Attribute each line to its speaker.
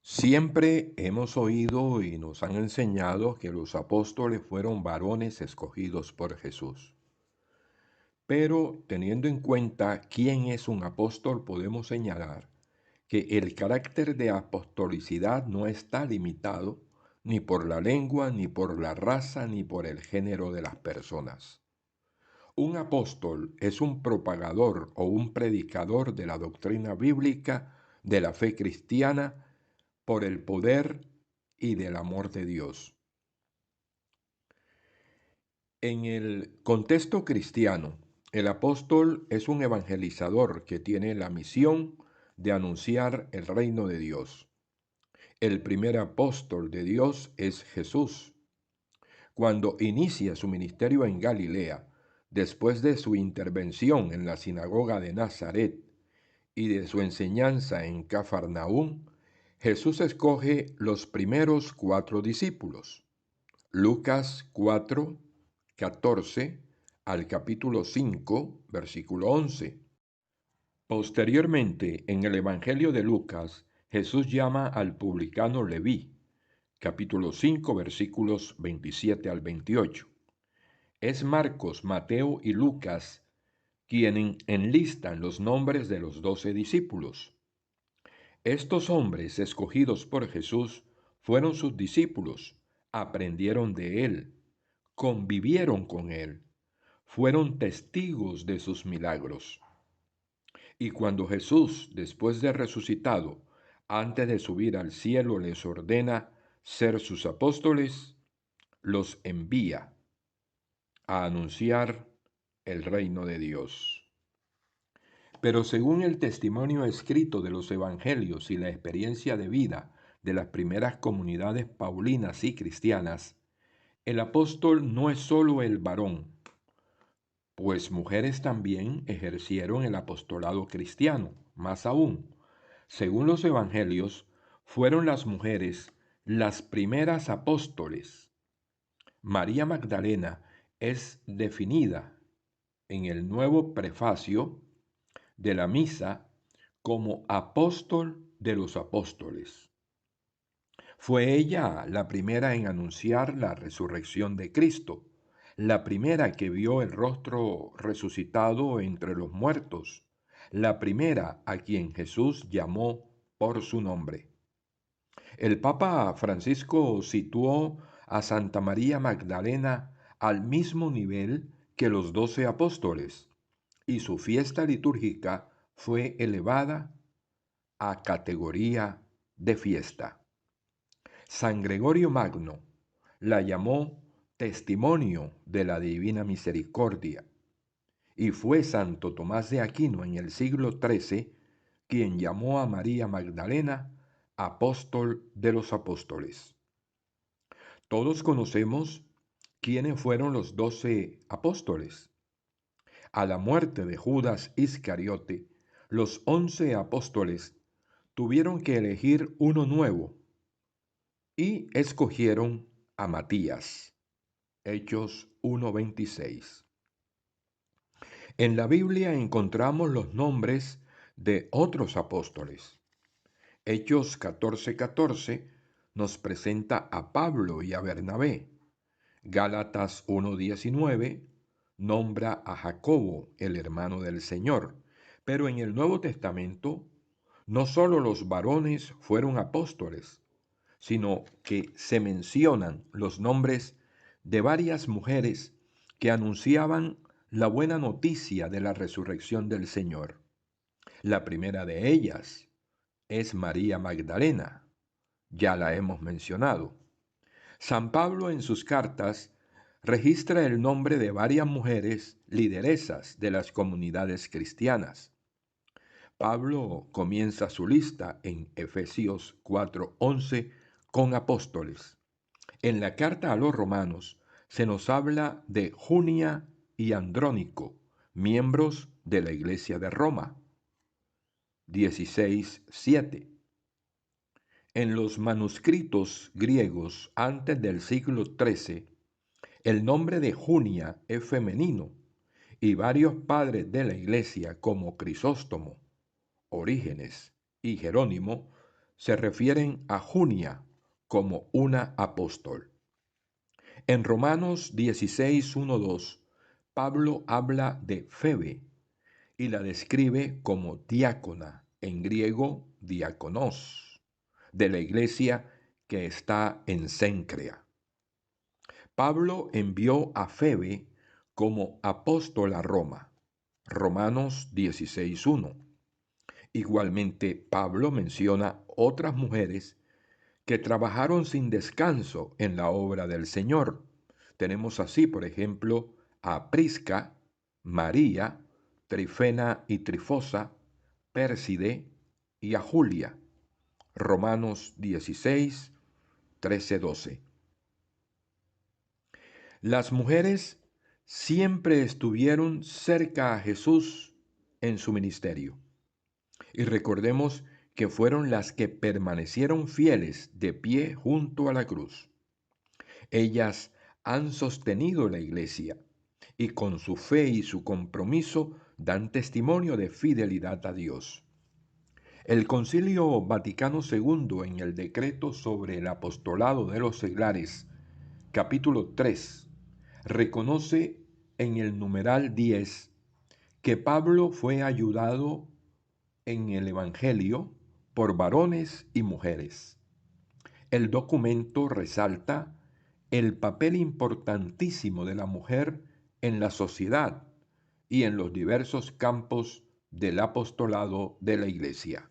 Speaker 1: Siempre hemos oído y nos han enseñado que los apóstoles fueron varones escogidos por Jesús. Pero teniendo en cuenta quién es un apóstol, podemos señalar que el carácter de apostolicidad no está limitado ni por la lengua, ni por la raza, ni por el género de las personas. Un apóstol es un propagador o un predicador de la doctrina bíblica, de la fe cristiana, por el poder y del amor de Dios. En el contexto cristiano, el apóstol es un evangelizador que tiene la misión de anunciar el reino de Dios. El primer apóstol de Dios es Jesús. Cuando inicia su ministerio en Galilea, después de su intervención en la sinagoga de Nazaret y de su enseñanza en Cafarnaúm, Jesús escoge los primeros 4 discípulos. Lucas 4, 14 al capítulo 5, versículo 11. Posteriormente, en el Evangelio de Lucas, Jesús llama al publicano Leví, capítulo 5, versículos 27 al 28. Es Marcos, Mateo y Lucas quienes enlistan los nombres de los 12 discípulos. Estos hombres escogidos por Jesús fueron sus discípulos, aprendieron de él, convivieron con él, fueron testigos de sus milagros. Y cuando Jesús, después de resucitado, antes de subir al cielo, les ordena ser sus apóstoles, los envía a anunciar el reino de Dios. Pero según el testimonio escrito de los evangelios y la experiencia de vida de las primeras comunidades paulinas y cristianas, el apóstol no es sólo el varón, pues mujeres también ejercieron el apostolado cristiano. Más aún, según los evangelios, fueron las mujeres las primeras apóstoles. María Magdalena es definida en el nuevo prefacio de la misa como apóstol de los apóstoles. Fue ella la primera en anunciar la resurrección de Cristo, la primera que vio el rostro resucitado entre los muertos, la primera a quien Jesús llamó por su nombre. El Papa Francisco situó a Santa María Magdalena al mismo nivel que los 12 apóstoles, y su fiesta litúrgica fue elevada a categoría de fiesta. San Gregorio Magno la llamó testimonio de la divina misericordia, y fue Santo Tomás de Aquino en el siglo XIII quien llamó a María Magdalena apóstol de los apóstoles. Todos conocemos quiénes fueron los 12 apóstoles. A la muerte de Judas Iscariote, los 11 apóstoles tuvieron que elegir uno nuevo y escogieron a Matías. Hechos 1:26. En la Biblia encontramos los nombres de otros apóstoles. Hechos 14:14 nos presenta a Pablo y a Bernabé. Gálatas 1:19 nombra a Jacobo, el hermano del Señor. Pero en el Nuevo Testamento, no solo los varones fueron apóstoles, sino que se mencionan los nombres de varias mujeres que anunciaban la buena noticia de la resurrección del Señor. La primera de ellas es María Magdalena, ya la hemos mencionado. San Pablo en sus cartas registra el nombre de varias mujeres lideresas de las comunidades cristianas. Pablo comienza su lista en Efesios 4:11 con apóstoles. En la carta a los romanos se nos habla de Junia y Andrónico, miembros de la iglesia de Roma. 16:7. En los manuscritos griegos antes del siglo XIII, el nombre de Junia es femenino y varios padres de la iglesia como Crisóstomo, Orígenes y Jerónimo se refieren a Junia como una apóstol. En Romanos 16, 1, 2, Pablo habla de Febe y la describe como diácona, en griego diáconos, de la iglesia que está en Cencrea. Pablo envió a Febe como apóstol a Roma. Romanos 16:1. Igualmente, Pablo menciona otras mujeres que trabajaron sin descanso en la obra del Señor. Tenemos así, por ejemplo, a Prisca, María, Trifena y Trifosa, Pérside y a Julia. Romanos 16, 13, 12. Las mujeres siempre estuvieron cerca a Jesús en su ministerio. Y recordemos que fueron las que permanecieron fieles de pie junto a la cruz. Ellas han sostenido la iglesia y con su fe y su compromiso dan testimonio de fidelidad a Dios. El Concilio Vaticano II, en el decreto sobre el apostolado de los seglares, capítulo 3, reconoce en el numeral 10 que Pablo fue ayudado en el Evangelio por varones y mujeres. El documento resalta el papel importantísimo de la mujer en la sociedad y en los diversos campos del apostolado de la Iglesia.